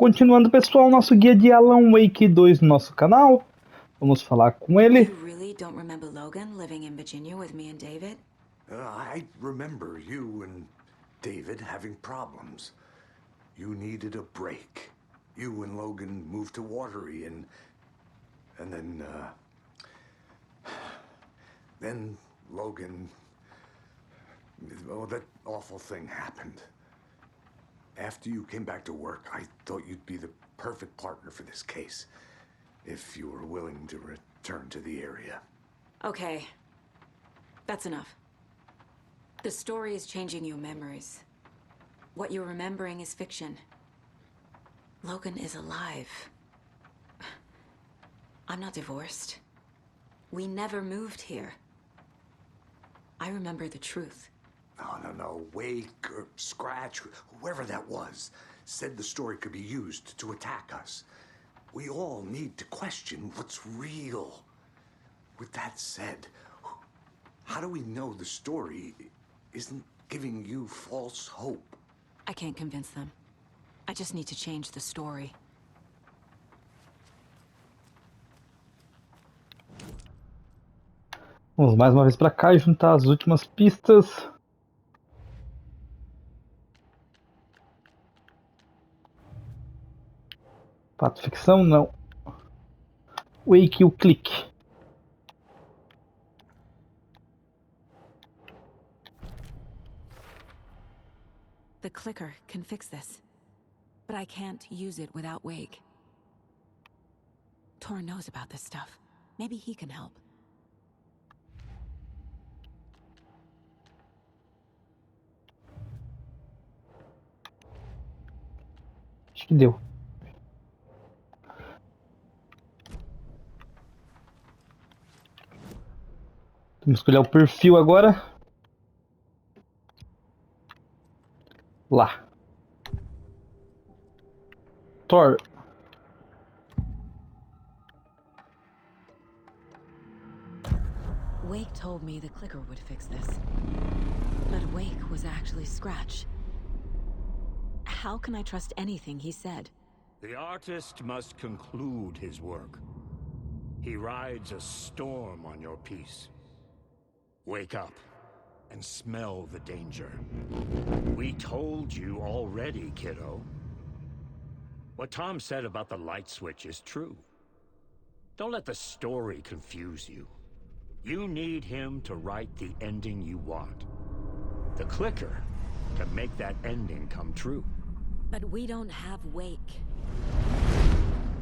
Continuando, pessoal, nosso guia de Alan Wake 2 no nosso canal. Vamos falar com ele. You really don't remember Logan living in Virginia with me and David? I remember you and David having problems. You needed a break. You and Logan moved to Watery and then Logan, oh, that awful thing happened. After you came back to work, I thought you'd be the perfect partner for this case, if you were willing to return to the area. Okay. That's enough. The story is changing your memories. What you're remembering is fiction. Logan is alive. I'm not divorced. We never moved here. I remember the truth. No. Wake or Scratch, whoever that was, said the story could be used to attack us. We all need to question what's real. With that said, how do we know the story isn't giving you false hope? I can't convince them. I just need to change the story. Vamos mais uma vez para cá e juntar as últimas pistas. Fato, ficção, não. Wake, o clique. The clicker can fix this. But I can't use it without Wake. Tor knows about this stuff. Maybe he can help. Acho que deu. Vamos escolher o perfil agora. Lá. Thor. Wake told me the clicker would fix this. But Wake was actually Scratch. How can I trust anything he said? The artist must conclude his work. He rides a storm on your piece. Wake up and smell the danger. We told you already, kiddo. What Tom said about the light switch is true. Don't let the story confuse you. You need him to write the ending you want. The clicker can make that ending come true. But we don't have Wake.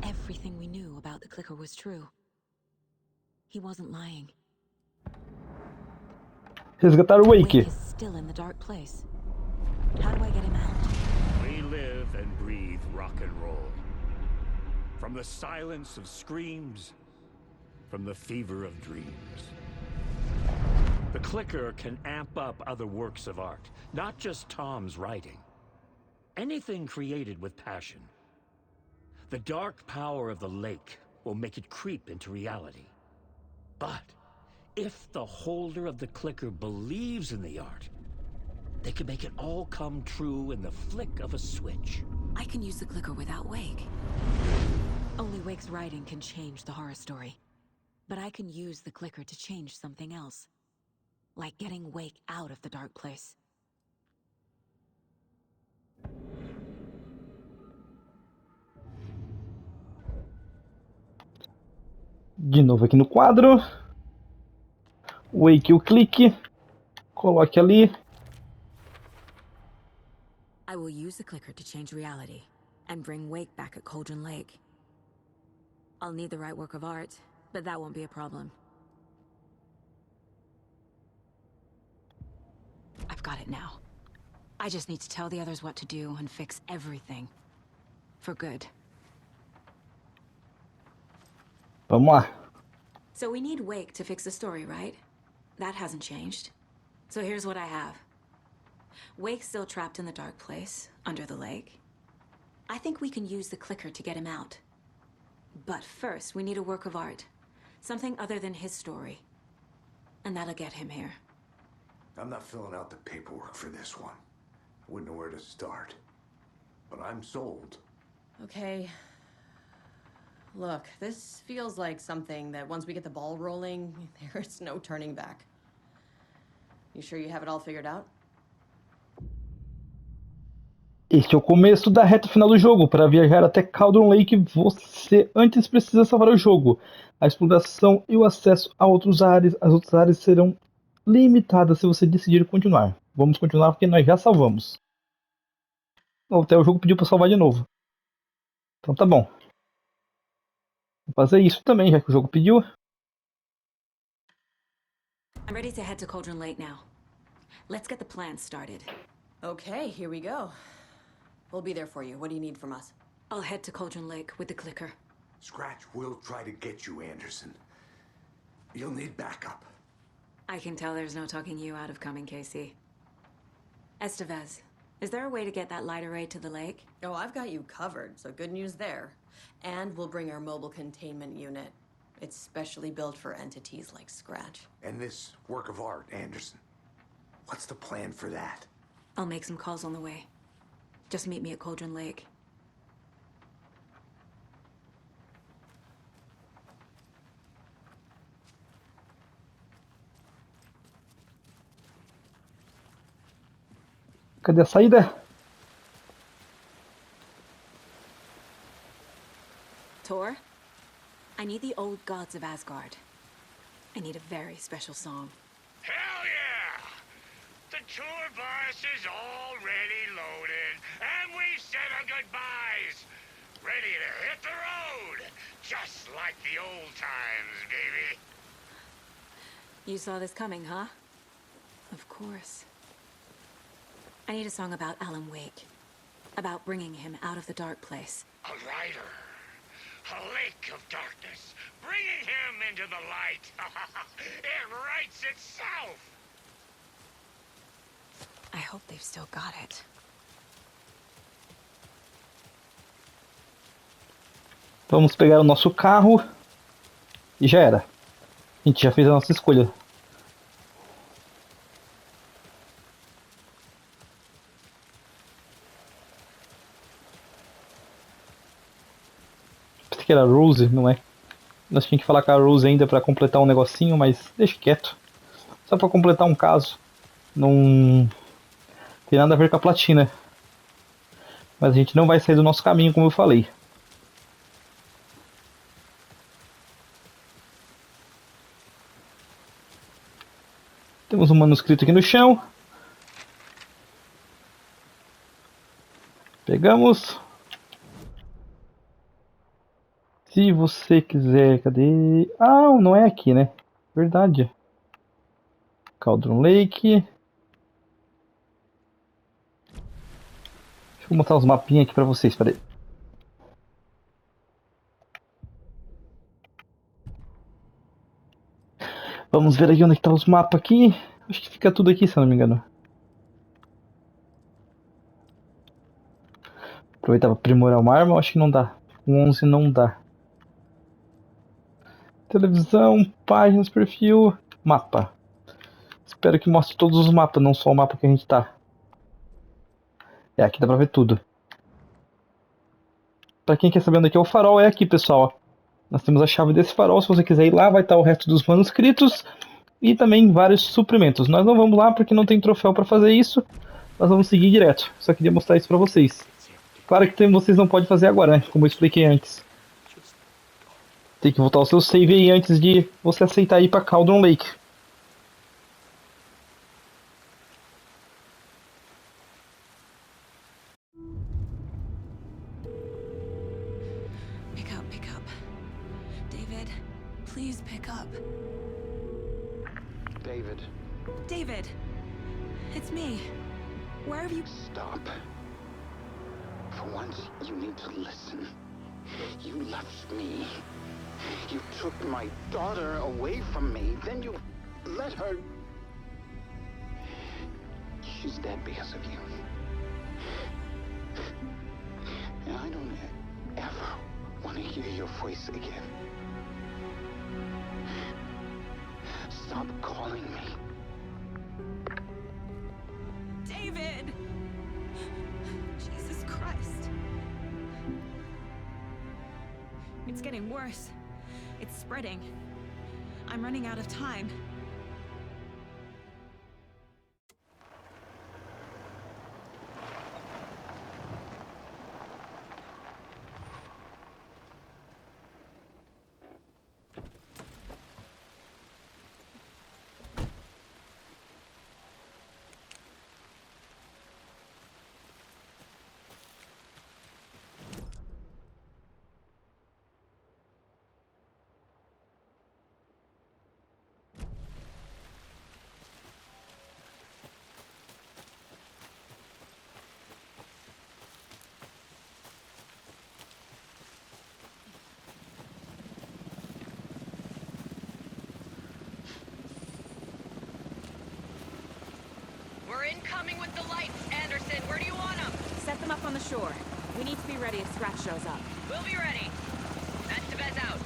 Everything we knew about the clicker was true. He wasn't lying. Resgatar o Wake. Wake is still in the dark place. How do I get him out? We live and breathe rock and roll. From the silence of screams, from the fever of dreams. The clicker can amp up other works of art, not just Tom's writing. Anything created with passion. The dark power of the lake will make it creep into reality. But if the holder of the clicker believes in the art, they can make it all come true in the flick of a switch. I can use the clicker without Wake. Only Wake's writing can change the horror story. But I can use the clicker to change something else. Like getting Wake out of the dark place. De novo aqui no quadro. Wake, o clique. Coloque ali. I will use the clicker to change reality and bring Wake back at Cauldron Lake. I'll need the right work of art, but that won't be a problem. I've got it now. I just need to tell the others what to do and fix everything. For good. Vamos lá. So we need Wake to fix the story, right? That hasn't changed. So here's what I have. Wake's still trapped in the dark place, under the lake. I think we can use the clicker to get him out. But first, we need a work of art. Something other than his story. And that'll get him here. I'm not filling out the paperwork for this one. I wouldn't know where to start. But I'm sold. Okay. Look, this feels like something that once we get the ball rolling, there's no turning back. You sure you have it all figured out? Este é o começo da reta final do jogo. Para viajar até Cauldron Lake, você antes precisa salvar o jogo. A exploração e o acesso a outras áreas, as outras áreas serão limitadas se você decidir continuar. Vamos continuar porque nós já salvamos. Até o jogo pediu para salvar de novo. Então tá bom. Vou fazer isso também, já que o jogo pediu. I'm ready to head to Cauldron Lake now. Let's get the plan started. Okay, here we go. We'll be there for you. What do you need from us? I'll head to Cauldron Lake with the clicker. Scratch will try to get you, Anderson. You'll need backup. I can tell there's no talking you out of coming, Casey. Estevez, is there a way to get that light array to the lake? Oh, I've got you covered, so good news there. And we'll bring our mobile containment unit. It's specially built for entities like Scratch. And this work of art, Anderson. What's the plan for that? I'll make some calls on the way. Just meet me at Cauldron Lake. Cadê a saída? Tor, I need the old gods of Asgard. I need a very special song. Hell yeah! The tour bus is already loaded, and we said our goodbyes. Ready to hit the road, just like the old times, baby. You saw this coming, huh? Of course. I need a song about Alan Wake. About bringing him out of the dark place. A rider. A lake of darkness, bringing him into the light. It writes itself. I hope they've still got it. Vamos pegar o nosso carro. E já era. A gente já fez a nossa escolha. Pensei que era Rose, não é? Nós tínhamos que falar com a Rose ainda para completar um negocinho, mas deixa quieto. Só para completar um caso. Não tem nada a ver com a platina. Mas a gente não vai sair do nosso caminho, como eu falei. Temos um manuscrito aqui no chão. Pegamos. Se você quiser, cadê? Ah, não é aqui, né? Verdade. Cauldron Lake. Deixa eu mostrar os mapinhas aqui pra vocês, peraí. Vamos ver aqui onde que tá os mapas aqui. Acho que fica tudo aqui, se eu não me engano. Aproveitar para aprimorar uma arma, acho que não dá. Com 11 não dá. Televisão, páginas, perfil, mapa. Espero que mostre todos os mapas, não só o mapa que a gente tá. É, aqui dá pra ver tudo. Pra quem quer saber onde é que é o farol, é aqui, pessoal. Nós temos a chave desse farol, se você quiser ir lá, vai estar o resto dos manuscritos. E também vários suprimentos. Nós não vamos lá porque não tem troféu pra fazer isso. Nós vamos seguir direto. Só queria mostrar isso pra vocês. Claro que vocês não podem fazer agora, né? Como eu expliquei antes. Tem que voltar ao seu save aí antes de você aceitar ir pra Cauldron Lake. Pick up. David, please pick up. David, David! It's me. Where have you... stop. For once, you need to listen. You left me. You took my daughter away from me. Then you let her... She's dead because of you. And I don't ever want to hear your voice again. Stop calling me. David! Jesus Christ. It's getting worse. It's spreading. I'm running out of time. We're incoming with the lights, Anderson. Where do you want them? Set them up on the shore. We need to be ready if Scratch shows up. We'll be ready. Estevez out.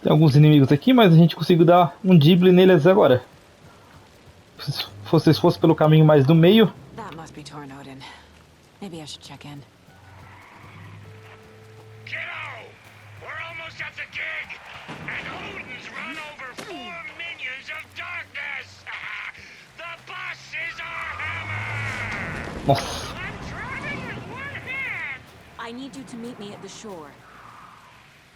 Tem alguns inimigos aqui, mas a gente conseguiu dar um drible neles agora. Se vocês fossem pelo caminho mais do meio... That must be Tornodin. Maybe I should check in. Kiddo! We're almost at the gig! And Odin's run over 4 minions of darkness! The boss is our hammer! Nossa. I'm driving with one hand! I need you to meet me at the shore.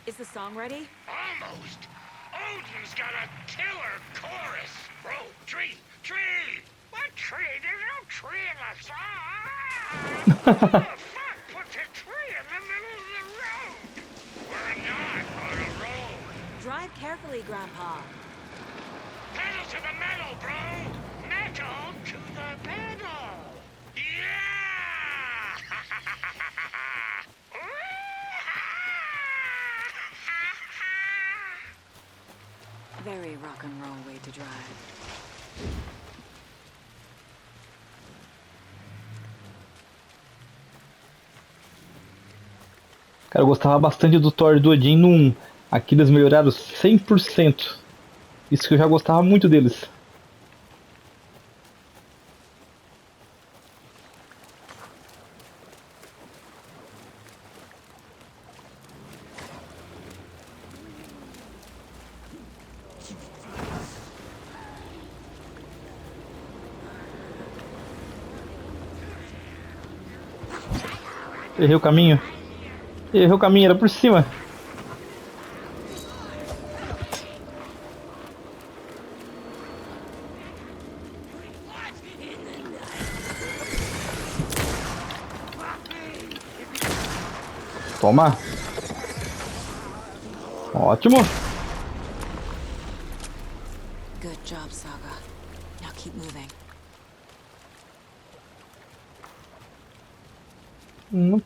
Is the song ready? Almost! Odin's got a killer chorus! Bro, tree! Tree! What tree? There's no tree in the song! Who the fuck puts a tree in the middle of the road? We're not on a road! Drive carefully, Grandpa. Pedal to the metal, bro! Metal to the pedal! Yeah! Very rock and roll way to drive. Cara, eu gostava bastante do Thor e do Odin no 1. Aqui eles melhoraram 100%. Isso que eu já gostava muito deles. Errei o caminho. Errei o caminho, era por cima. Toma. Ótimo. Good job, Saga. Now keep moving.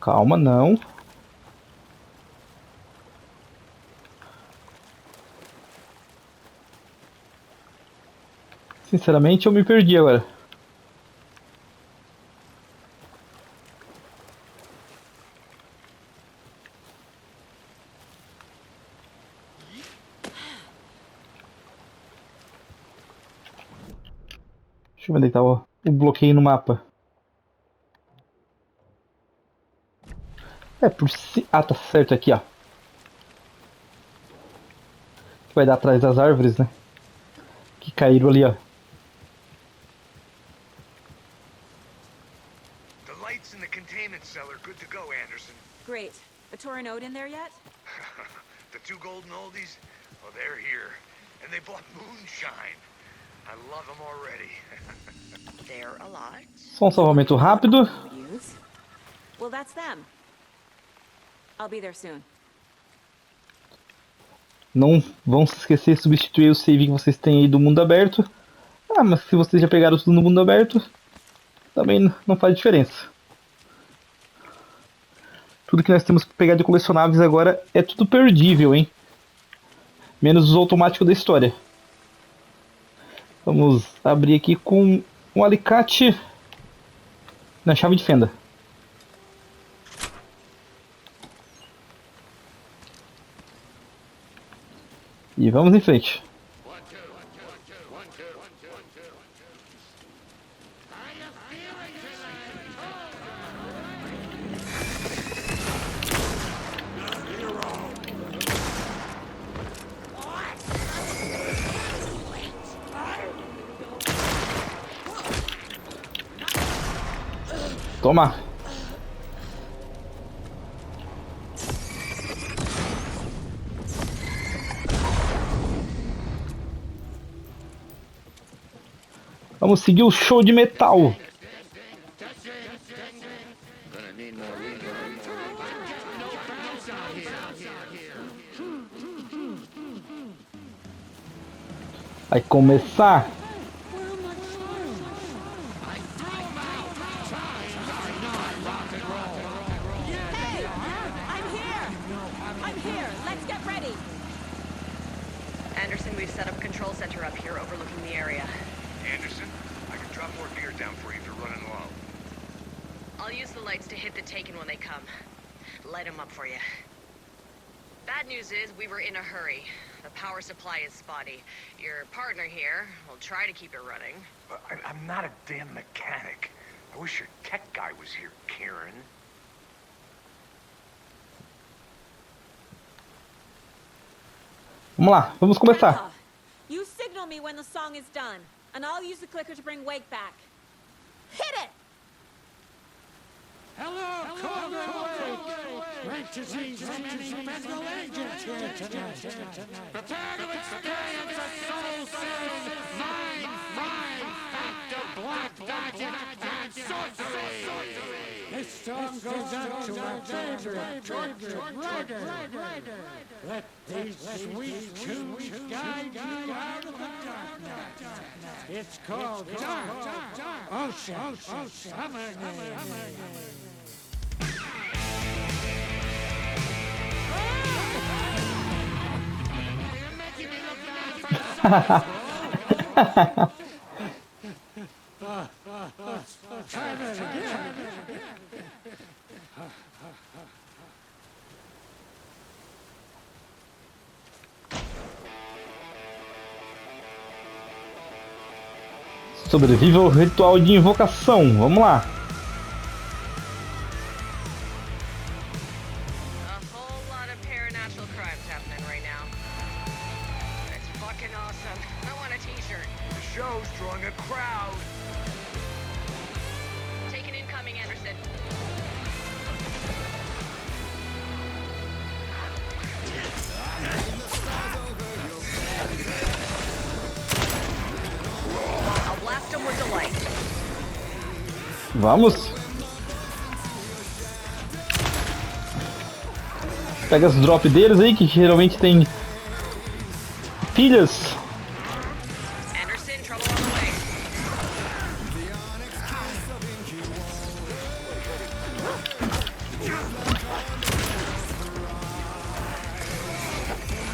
Calma, não. Sinceramente, eu me perdi agora. Deixa eu ver onde tá o bloqueio no mapa. É por si... Ah, tá certo aqui, ó. Vai dar atrás das árvores, né? Que caíram ali, ó. The lights in the containment cellar good to go, Anderson. Great. A Tornod in there yet? The 2 golden oldies, oh, they're here. And they bought moonshine. I love them already. They're a lot. Só um salvamento rápido. Use. Well, that's them. I'll be there soon. Não vão se esquecer de substituir o save que vocês têm aí do mundo aberto. Ah, mas se vocês já pegaram tudo no mundo aberto, também não faz diferença. Tudo que nós temos que pegar de colecionáveis agora é tudo perdível, hein? Menos os automáticos da história. Vamos abrir aqui com um alicate na chave de fenda. E vamos em frente. Toma. Vamos seguir o show de metal. Vai começar. Anderson, we've set up a control center up here overlooking the area. Anderson, I can drop more gear down for you if you're running low. I'll use the lights to hit the Taken when they come. Light them up for you. Bad news is, we were in a hurry. The power supply is spotty. Your partner here will try to keep it running. I'm not a damn mechanic. I wish your tech guy was here, Karen. Vamos lá, vamos começar. Grandpa, you signal me when the song is done, and I'll use the clicker to bring Wake back. Hit it! Hello, great to see so many federal agents here tonight. Prepare to experience a soul-searing, mind factor, black magic, and sorcery. This song goes out to our favorite tortured rider. Let these sweet tunes guide you out of the darkness. It's called Dark Ocean Summoning. Try that again. Sobreviva ao ritual de invocação. Vamos lá. A whole lot of paranatural crimes happening right now. It's fucking awesome. I want a t-shirt. The show's drawing a crowd. Taken incoming, Anderson. I'll blast him with the light. Vamos. Pega os drops deles aí, que geralmente tem filhas. Anderson, trouble on the way.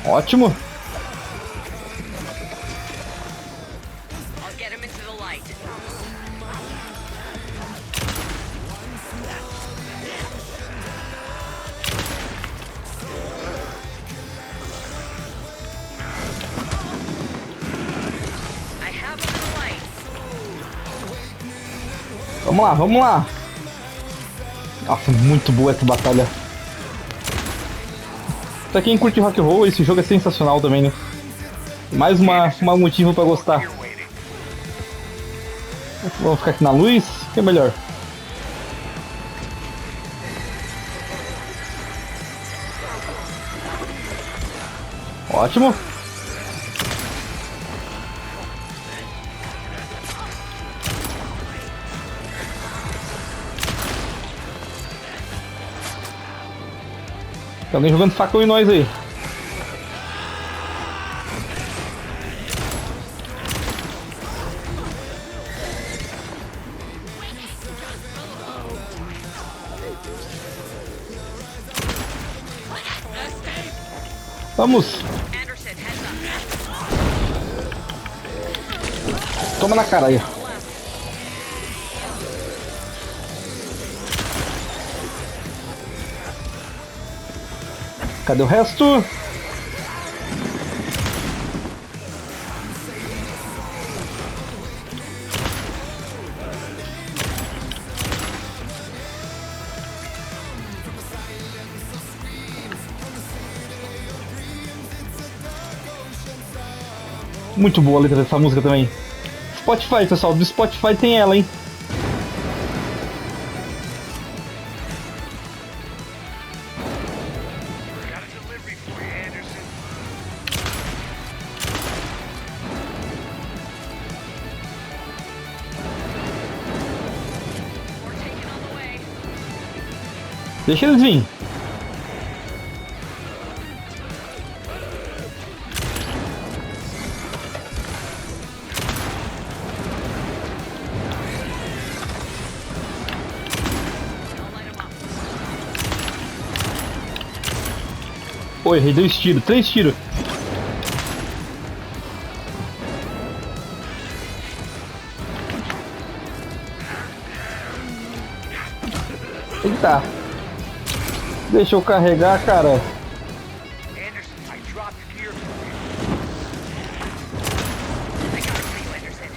Ótimo. I'll get him into the light. I have him in the light. Vamos lá, vamos lá. Nossa, muito boa essa batalha. Pra quem curte rock and roll, esse jogo é sensacional também, né? Mais um motivo pra gostar. You're waiting. Vamos ficar aqui na luz, que é melhor. Ótimo. Tem alguém jogando facão em nós aí. Vamos. Anderson, heads up. Toma na cara aí. Cadê o resto? Muito boa a letra dessa música também. Spotify, pessoal, do Spotify tem ela, hein? Got a delivery for you, Anderson. We're taking on the way. Deixa eles virem. Don't light 'em up. Oi, errei 2 tiros, 3 tiros. Eita. Deixa eu carregar, cara. Anderson, I dropped gear for you. I got it for you, Anderson.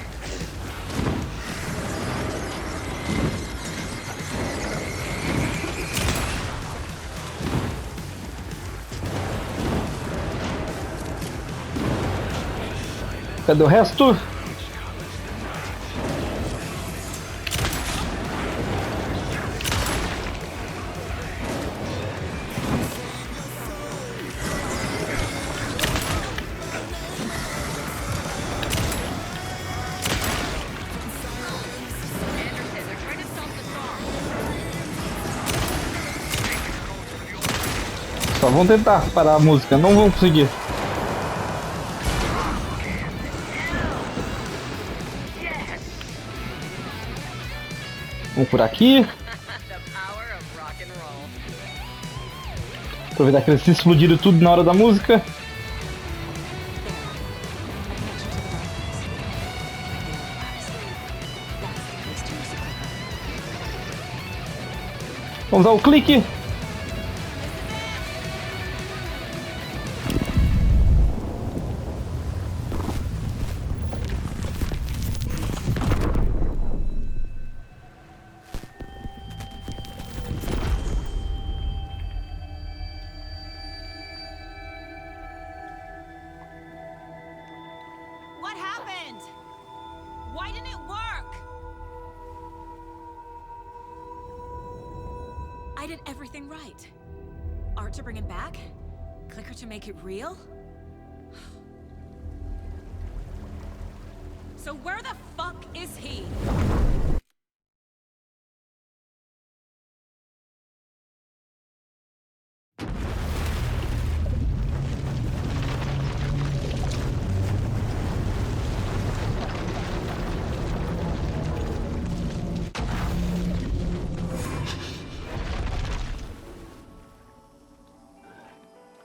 Cadê o resto? Anderson, they're trying to stop the song. Só vão tentar parar a música, não vão conseguir. Vamos por aqui. The power of rock and roll. Aproveitar que eles se explodiram tudo na hora da música. Vamos usar o clique. What happened? Why didn't it work? I did everything right. Art to bring him back? Clicker to make it real? So where the fuck is he?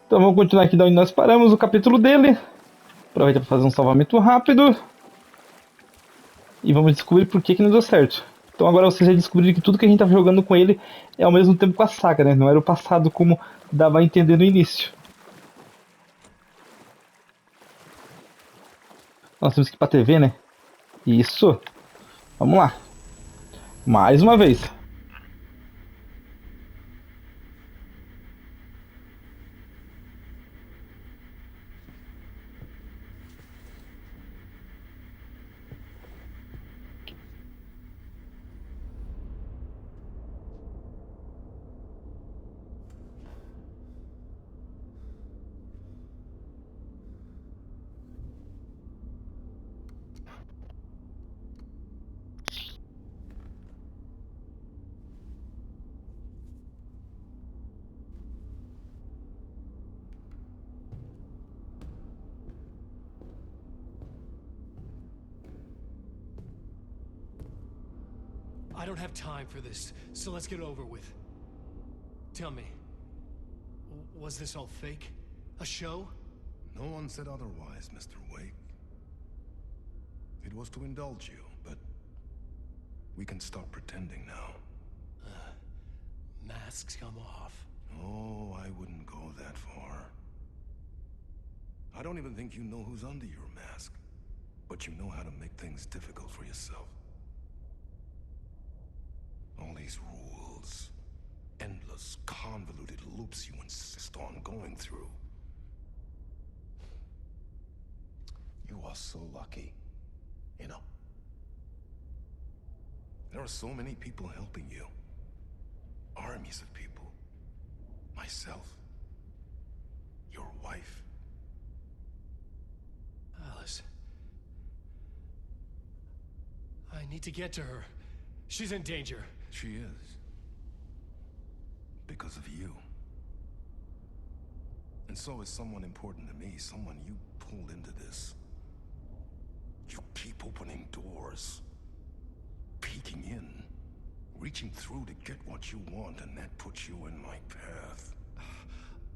Então vamos continuar aqui de onde nós paramos o capítulo dele. Aproveita para fazer um salvamento rápido. E vamos descobrir por que não deu certo. Então agora vocês já descobriram que tudo que a gente estava jogando com ele é ao mesmo tempo com a saga, né? Não era o passado como dava a entender no início. Nós temos que ir pra TV, né? Isso. Vamos lá. Mais uma vez. I don't have time for this, so let's get it over with. Tell me, was this all fake? A show? No one said otherwise, Mr. Wake. It was to indulge you, but we can stop pretending now. Masks come off. Oh, I wouldn't go that far. I don't even think you know who's under your mask, but you know how to make things difficult for yourself. All these rules, endless, convoluted loops you insist on going through. You are so lucky. You know, there are so many people helping you. Armies of people. Myself. Your wife. Alice. I need to get to her. She's in danger. She is. Because of you. And so is someone important to me, someone you pulled into this. You keep opening doors. Peeking in. Reaching through to get what you want, and that puts you in my path.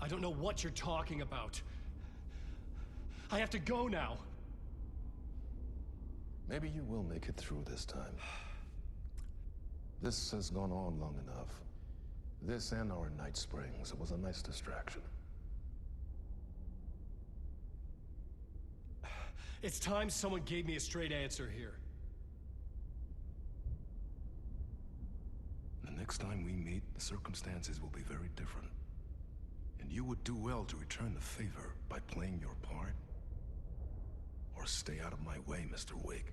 I don't know what you're talking about. I have to go now. Maybe you will make it through this time. This has gone on long enough. This and our night springs. It was a nice distraction. It's time someone gave me a straight answer here. The next time we meet, the circumstances will be very different. And you would do well to return the favor by playing your part. Or stay out of my way, Mr. Wake.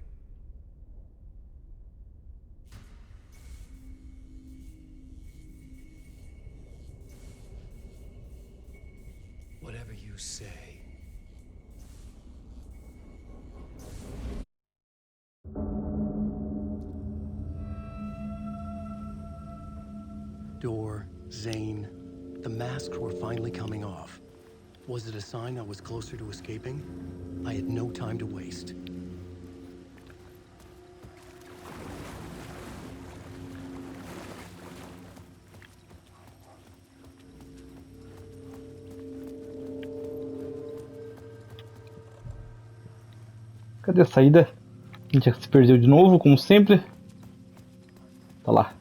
Whatever you say. Door, Zane, the masks were finally coming off. Was it a sign I was closer to escaping? I had no time to waste. Cadê a saída? A gente já se perdeu de novo, como sempre. Tá lá.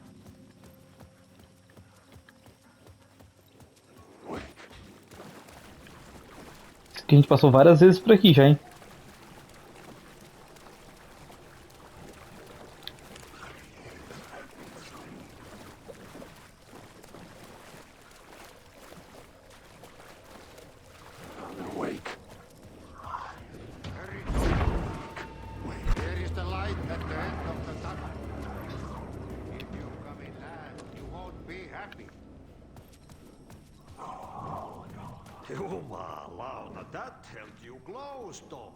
Isso aqui a gente passou várias vezes por aqui já, hein? There is the light at the end of the tunnel. If you come in last, you won't be happy. Jumalauta, that held you close, Tom.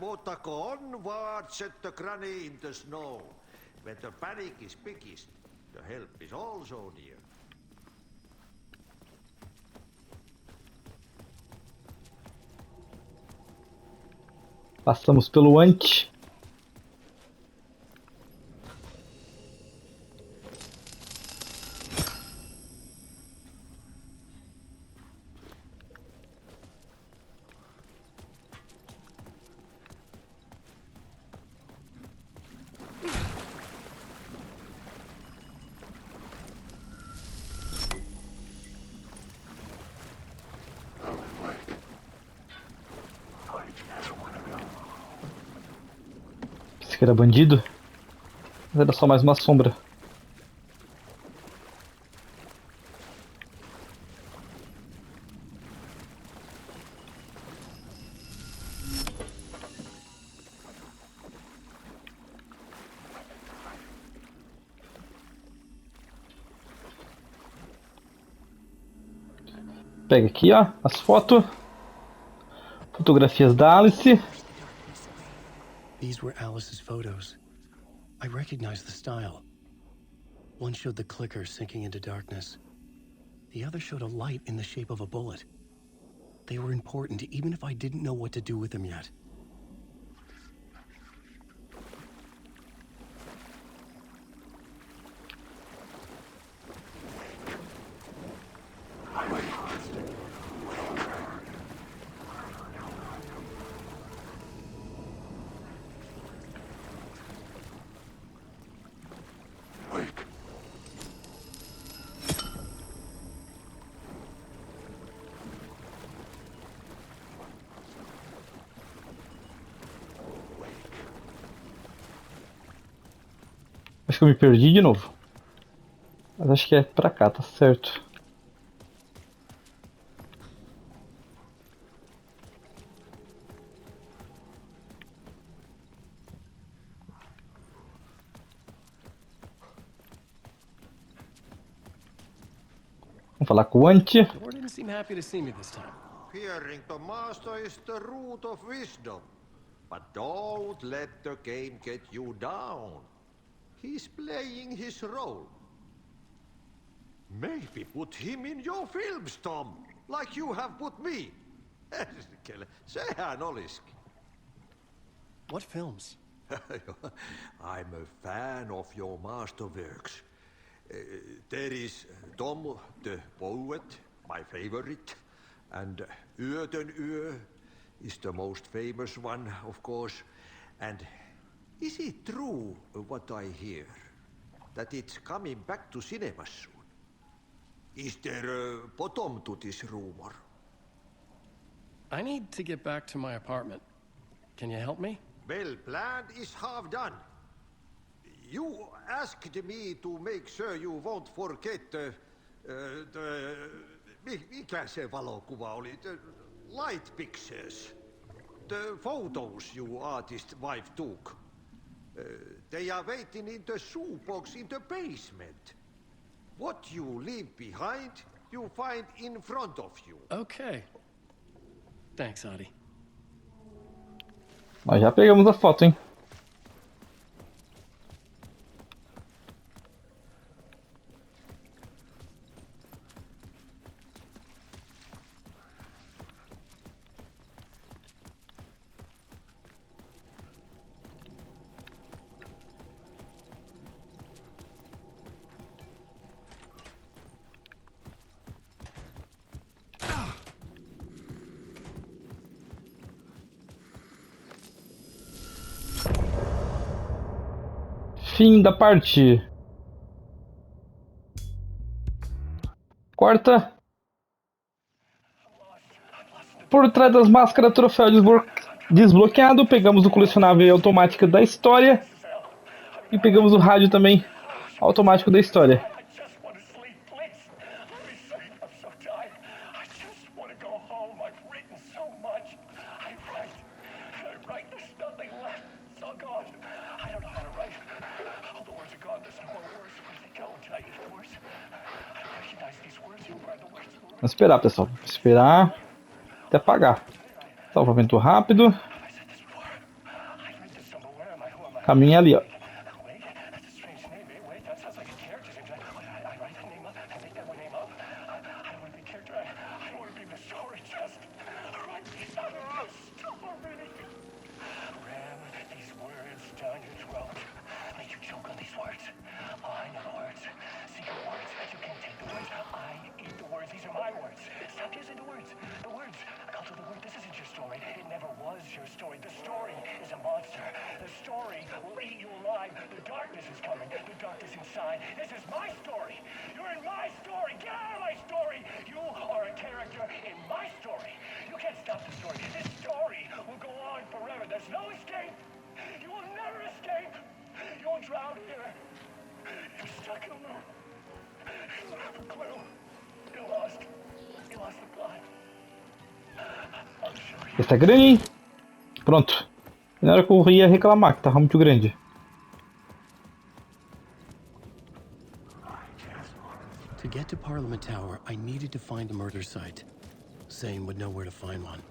Mutta onward set the granny in the snow. When the panic is biggest, the help is also near. Passamos pelo antes. Esse aqui era bandido? Mas era só mais uma sombra. Pega aqui, ó, as fotos. Fotografias da Alice. These were Alice's photos. I recognized the style. One showed the clicker sinking into darkness. The other showed a light in the shape of a bullet. They were important even if I didn't know what to do with them yet. Acho que eu me perdi de novo. Mas acho que é pra cá, tá certo. falar com o Ante. Thor didn't seem happy to see me this time. Hearing the master is the root of wisdom. But don't let the game get you down. He's playing his role. Maybe put him in your films, Tom, like you have put me. Sehän olisikin. What films? I'm a fan of your masterworks. There is Tom the Poet, my favorite, and Yöden Yö is the most famous one, of course. And is it true what I hear, that it's coming back to cinemas soon? Is there a bottom to this rumor? I need to get back to my apartment. Can you help me? Well, plan is half done. You asked me to make sure you won't forget mikä se valokuva oli? The light pictures. The photos your artist wife took. They are waiting in the shoebox in the basement. What you leave behind, you find in front of you. Okay. Thanks, Adi. Nós já pegamos a foto, hein? Fim da parte. Quarta. Por trás das máscaras, troféu desbloqueado. Pegamos o colecionável automático da história. E pegamos o rádio também automático da história. Vamos esperar, pessoal. Esperar até apagar. Salvamento rápido. Caminho ali, ó. Essa é grande, hein? Pronto. Na hora que eu ia reclamar que tava muito grande. To get to Parliament Tower, I needed to find a murder site. Zane would know where to find one.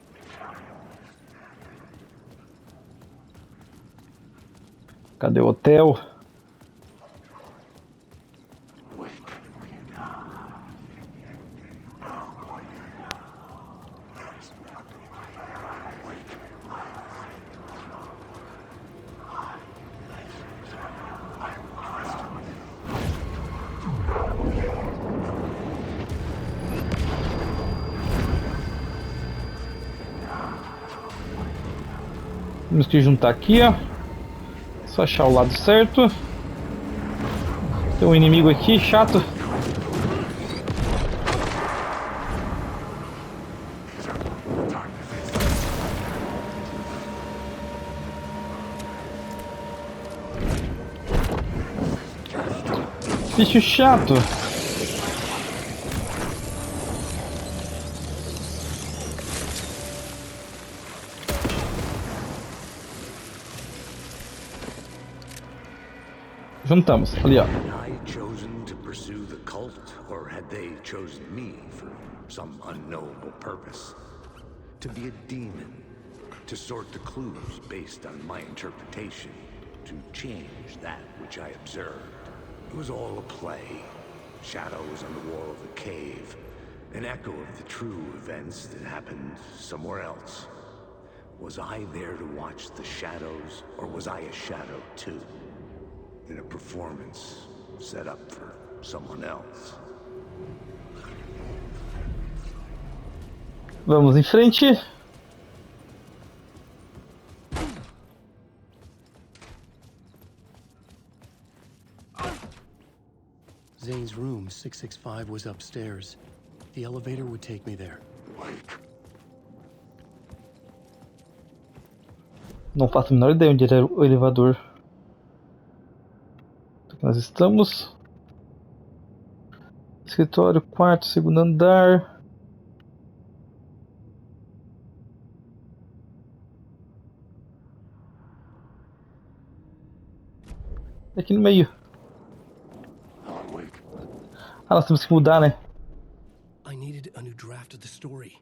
Cadê o hotel? Temos que juntar aqui, ó. Só achar o lado certo. Tem um inimigo aqui, chato. Bicho chato. Juntamos, ali ó. I chosen to pursue the cult, or had they chosen me for some unknowable purpose. To be a demon, to sort the clues based on my interpretation, to change that which I observed. It was all a play. Shadows on the wall of the cave, an echo of the true events that happened somewhere else. Was I there to watch the shadows, or was I a shadow too? In a performance set up for someone else. Vamos em frente. Zane's room, 665, was upstairs. The elevator would take me there. Não faço a menor ideia onde era o elevador. Aqui nós estamos. Escritório, quarto, segundo andar. Aqui no meio. Ah, nós temos que mudar, né? I needed a new draft of the story.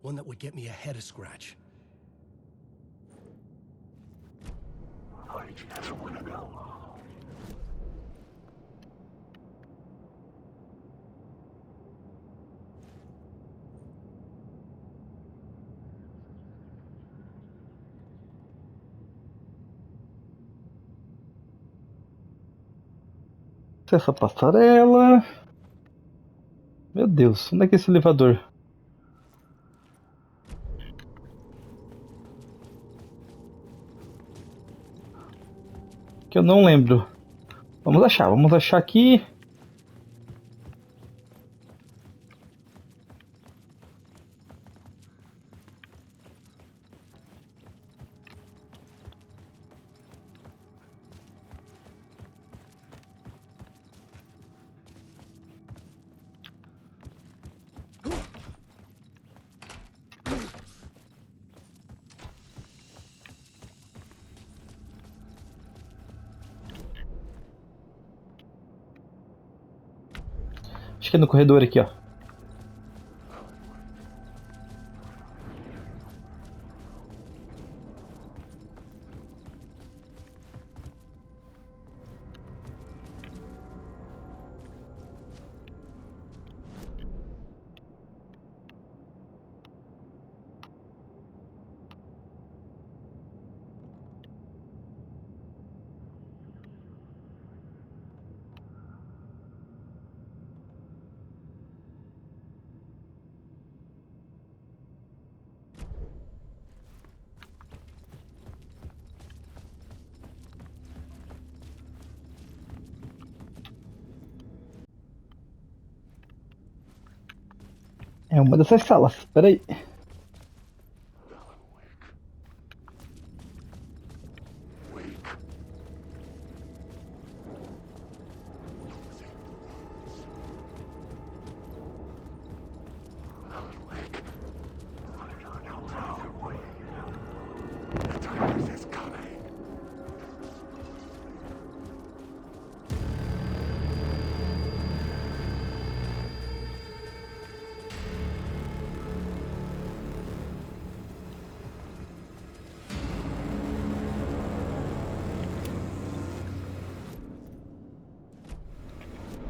One that would get me ahead of Scratch. Essa passarela. Meu Deus, onde é que é esse elevador? Que eu não lembro. Vamos achar aqui. Acho que é no corredor aqui, ó. É uma dessas salas. Espera aí.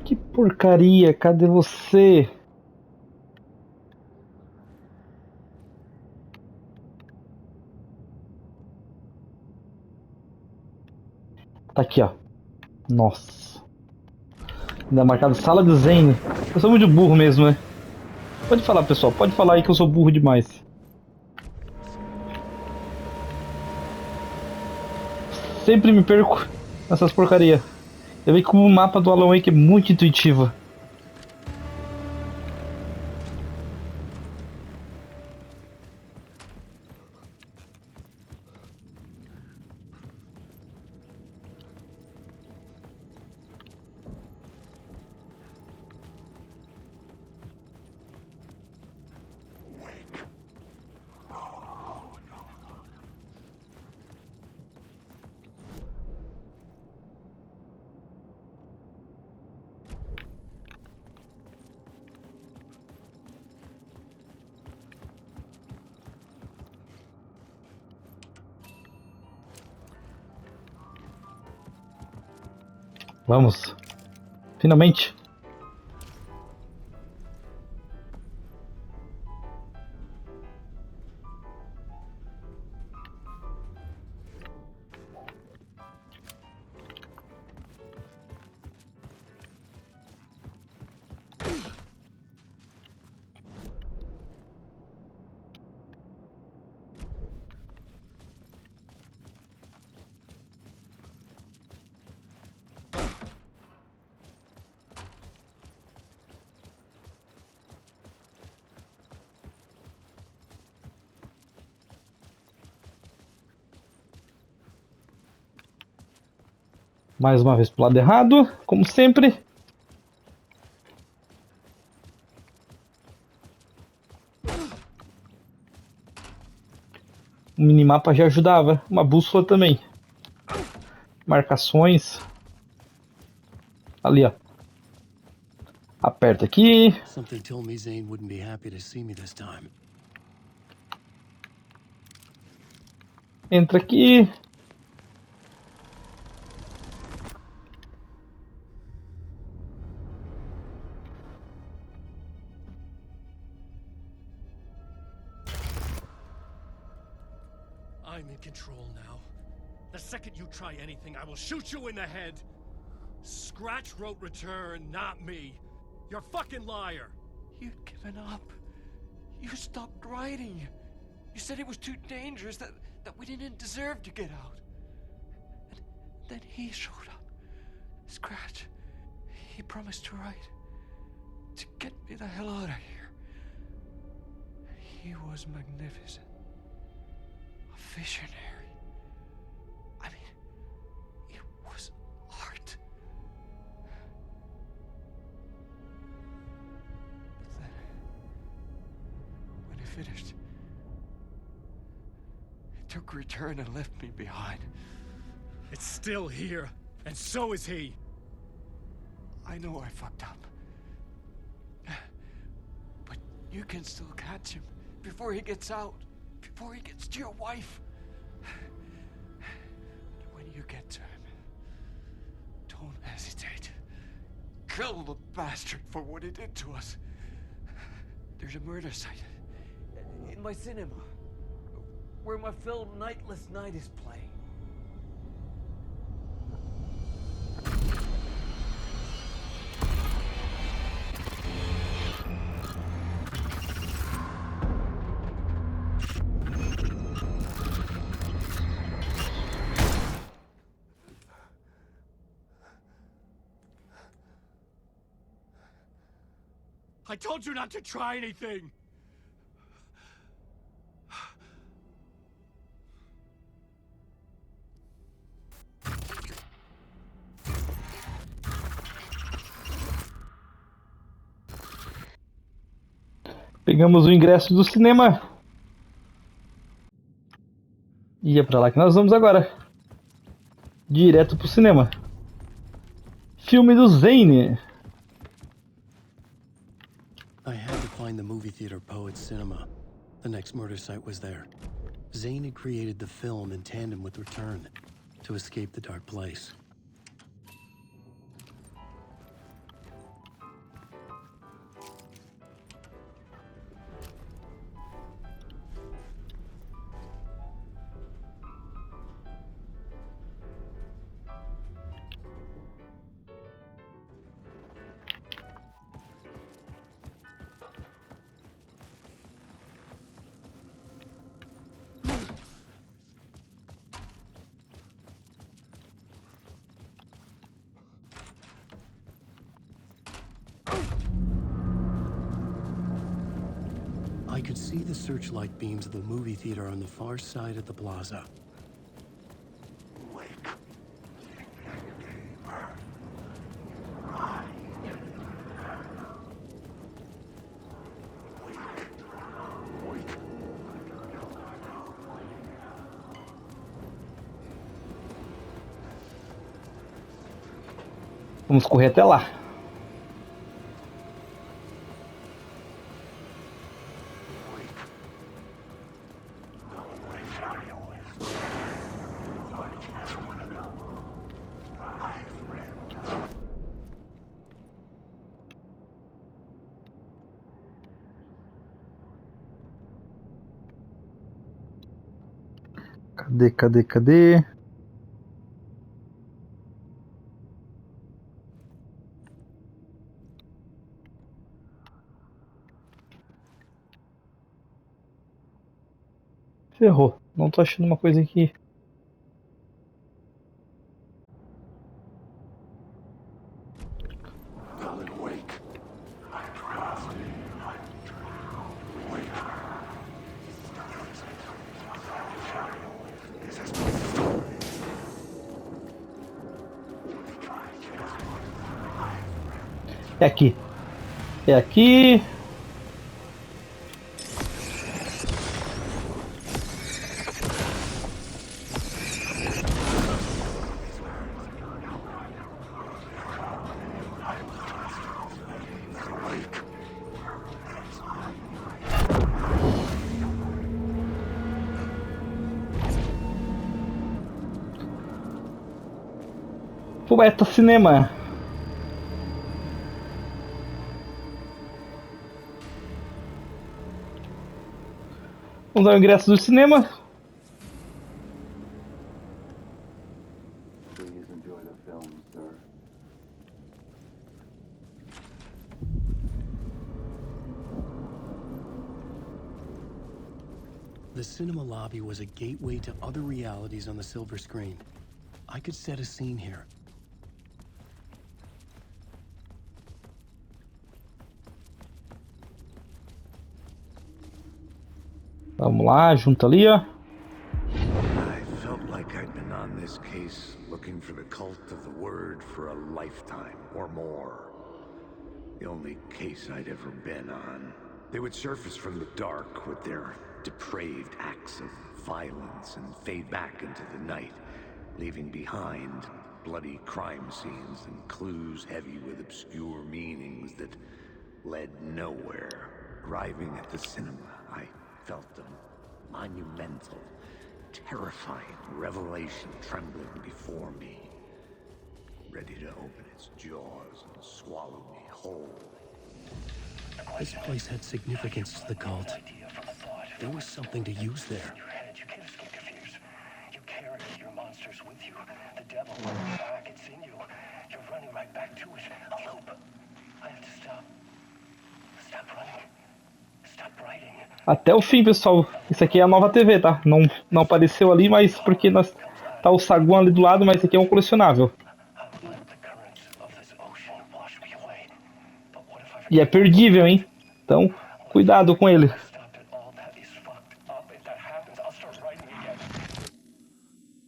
Que porcaria, cadê você? Tá aqui, ó. Nossa. Ainda marcado sala de Zen. Eu sou muito burro mesmo, né? Pode falar, pessoal. Pode falar aí que eu sou burro demais. Sempre me perco nessas porcaria. Eu vi que o mapa do Alan Wake é muito intuitivo. Vamos. Finalmente. Mais uma vez pro lado errado, como sempre. O minimapa já ajudava, uma bússola também. Marcações. Ali, ó. Aperta aqui. Something told me Zane wouldn't be happy to see me this time. Entra aqui. I'm in control now. The second you try anything, I will shoot you in the head. Scratch wrote return, not me. You're a fucking liar. You'd given up. You stopped writing. You said it was too dangerous, that we didn't deserve to get out. And then he showed up. Scratch. He promised to write. To get me the hell out of here. He was magnificent. A visionary. I mean, it was art. But then, when he finished, he took return and left me behind. It's still here, and so is he. I know I fucked up. But you can still catch him before he gets out. Before he gets to your wife. When you get to him, don't hesitate. Kill the bastard for what he did to us. There's a murder site in my cinema where my film Nightless Night is playing. I told you not to try anything! Pegamos o ingresso do cinema. E é pra lá que nós vamos agora. Direto pro cinema. Filme do Zane. I had to find the movie theater Poet Cinema. The next murder site was there. Zane had created the film in tandem with Return to escape the dark place. I could see the searchlight beams of the movie theater on the far side of the plaza. Vamos correr até lá. Cadê? Ferrou. Não tô achando uma coisa aqui. É aqui. É aqui. Poeta Cinema. Vamos dar o ingresso do cinema. The cinema lobby was a gateway to other realities on the silver screen. I could set a scene here. Vamos lá, junto ali, ó. I felt like I'd been on this case looking for the cult of the word for a lifetime or more. The only case I'd ever been on. They would surface from the dark with their depraved acts of violence and fade back into the night, leaving behind bloody crime scenes and clues heavy with obscure meanings that led nowhere. Arriving at the cinema, I felt a monumental, terrifying revelation trembling before me, ready to open its jaws and swallow me whole. This place had significance to the cult. There was something to use there. You can't escape confused. You carry your monsters with you. The devil running back, it's in you. You're running right back to it. A loop. I have to stop. Stop running. Stop writing. Até o fim, pessoal. Isso aqui é a nova TV, tá? Não apareceu ali, mas porque tá o saguão ali do lado, mas isso aqui é um colecionável. E é perdível, hein? Então, cuidado com ele.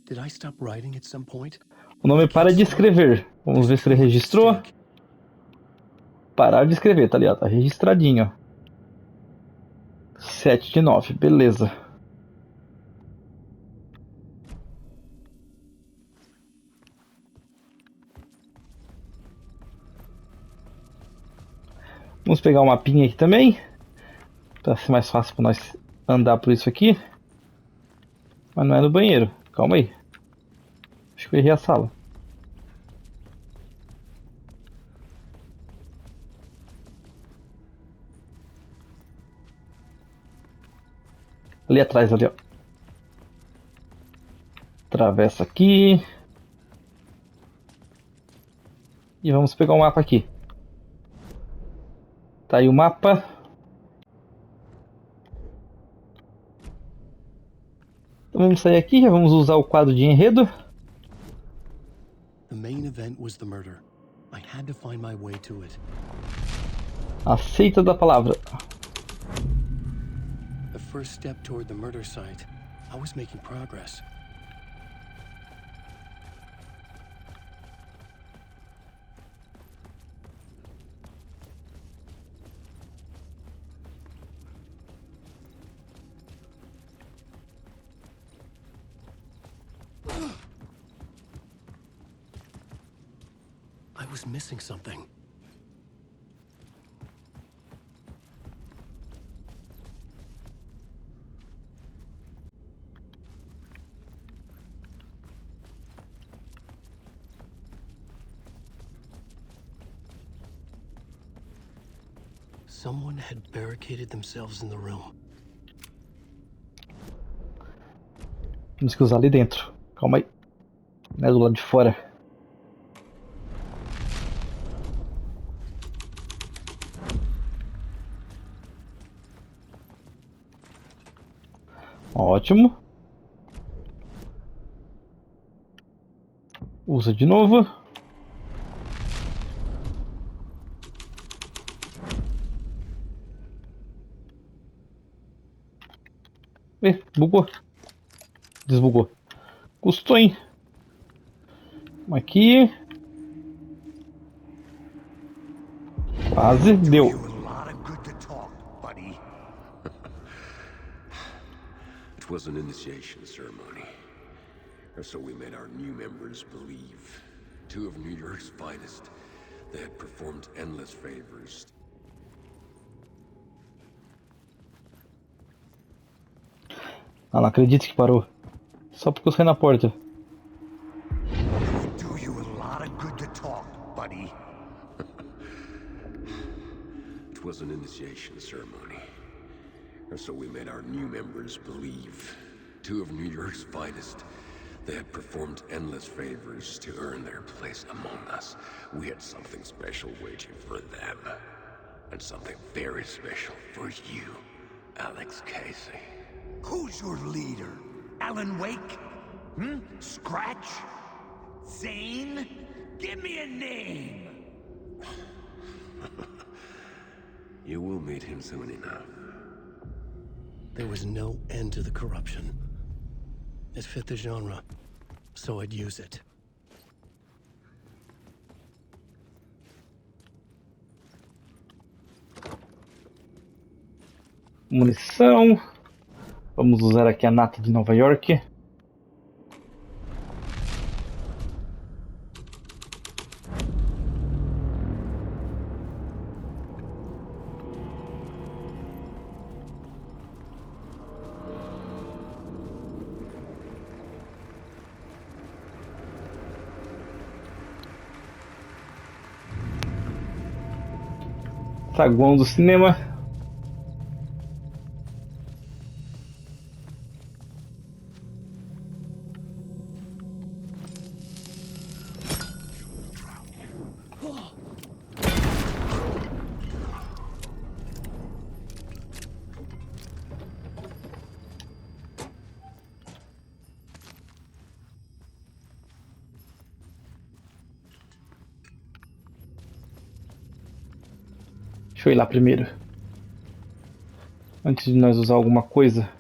Did I stop writing at some point? O nome é Para de Escrever. Vamos ver se ele registrou. Parar de escrever, tá ali, ó. Tá registradinho, ó. 7 de 9, beleza. Vamos pegar um mapinha aqui também, para ser mais fácil para nós andar por isso aqui. Mas não é no banheiro, calma aí. Acho que eu errei a sala. Ali atrás, ali, ó. Atravessa aqui. E vamos pegar o mapa aqui. Tá aí o mapa. Então vamos sair aqui, já vamos usar o quadro de enredo. The main event was the murder. I had to find my way to it. Aceita da palavra. The first step toward the murder site. I was making progress. I was missing something. Someone had barricaded themselves in the room. Temos que usar ali dentro. Calma aí. Não é do lado de fora. Ótimo. Usa de novo. Bugou. Desbugou. Custou, hein? Aqui. Quase deu. It was an initiation ceremony. Or so we made our new members believe. Two of New York's finest. They had performed endless favors. Ah, não acredito que parou. Só porque eu saí na porta. Do you a lot of good to talk, buddy. It was an initiation ceremony. Or so we made our new members believe. Two of New York's finest. They had performed endless favors to earn their place among us. We had something special waiting for them. And something very special for you, Alex Casey. Who's your leader? Alan Wake? Scratch? Zane? Give me a name! You will meet him soon enough. There was no end to the corruption. It fit the genre, so I'd use it. Munição. Vamos usar aqui a nata de Nova York. Saguão do cinema. Deixa eu ir lá primeiro. Antes de nós usar alguma coisa.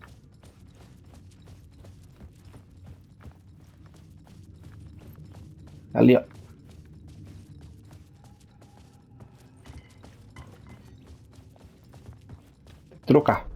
Ali, ó. Trocar.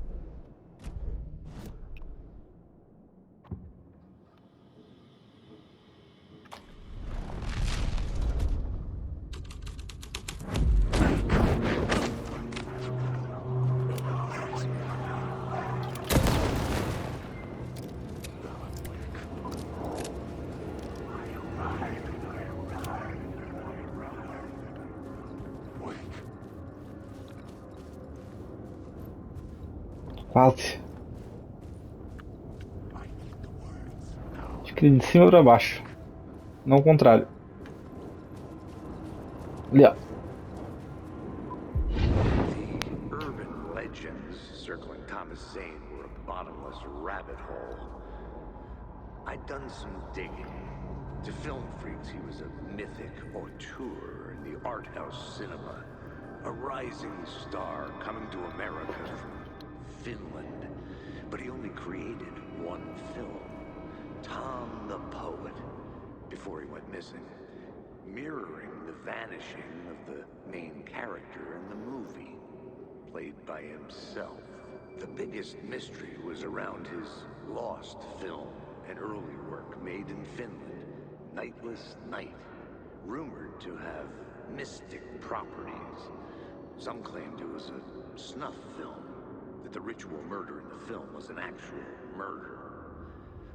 Quase. Acho que de cima para baixo. Não o contrário. Ali, ó. The urban legends circling Thomas Zane were a bottomless rabbit hole. I'd done some digging. To film freaks, he was a mythic auteur in the art house cinema. A rising star coming to America from Finland. But he only created one film, Tom the Poet, before he went missing, mirroring the vanishing of the main character in the movie, played by himself. The biggest mystery was around his lost film, an early work made in Finland, Nightless Night, rumored to have mystic properties. Some claimed it was a snuff film, that the ritual murder in the film was an actual murder.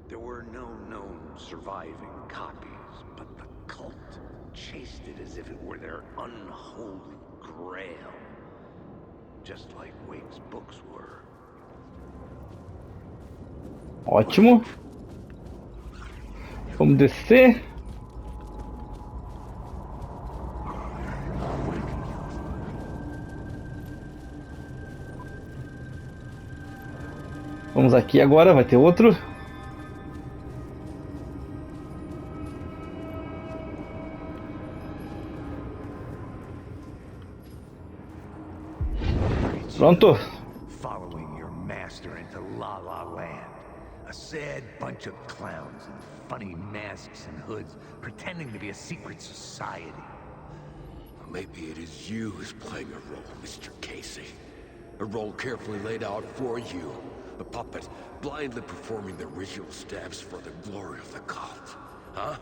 There were no known surviving copies, but the cult chased it as if it were their unholy grail, just like Wake's books were. Ótimo. Vamos descer. Vamos aqui agora, vai ter outro. Pronto. Following your master into La La Land. A sad bunch of clowns in funny masks and hoods pretending to be a secret society. Maybe it is you who's playing a role, Mr. Casey. A role carefully laid out for you. A puppet blindly performing the ritual steps for the glory of the cult. Huh?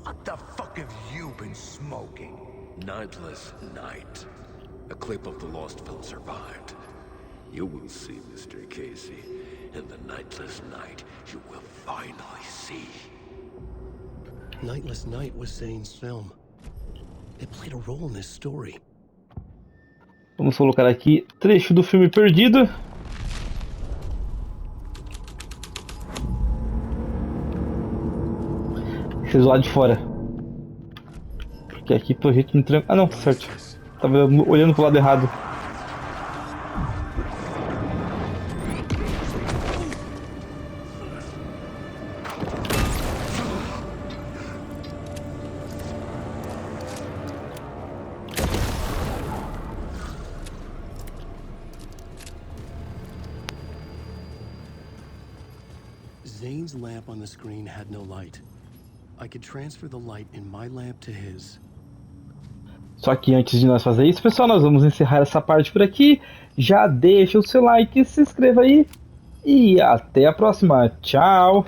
What the fuck have you been smoking? Nightless Night. A clip of the lost film survived. You will see, Mr. Casey. In the Nightless Night, you will finally see. Nightless Night was Zane's film. It played a role in this story. Vamos colocar aqui trecho do filme perdido. Esse do lado de fora. Porque aqui pelo jeito me tranca. Ah não, certo. Tava olhando pro lado errado. Zane's lamp on the screen had no light. I could transfer the light in my lamp to his. Só que antes de nós fazer isso, pessoal, nós vamos encerrar essa parte por aqui. Já deixa o seu like, se inscreva aí e até a próxima. Tchau!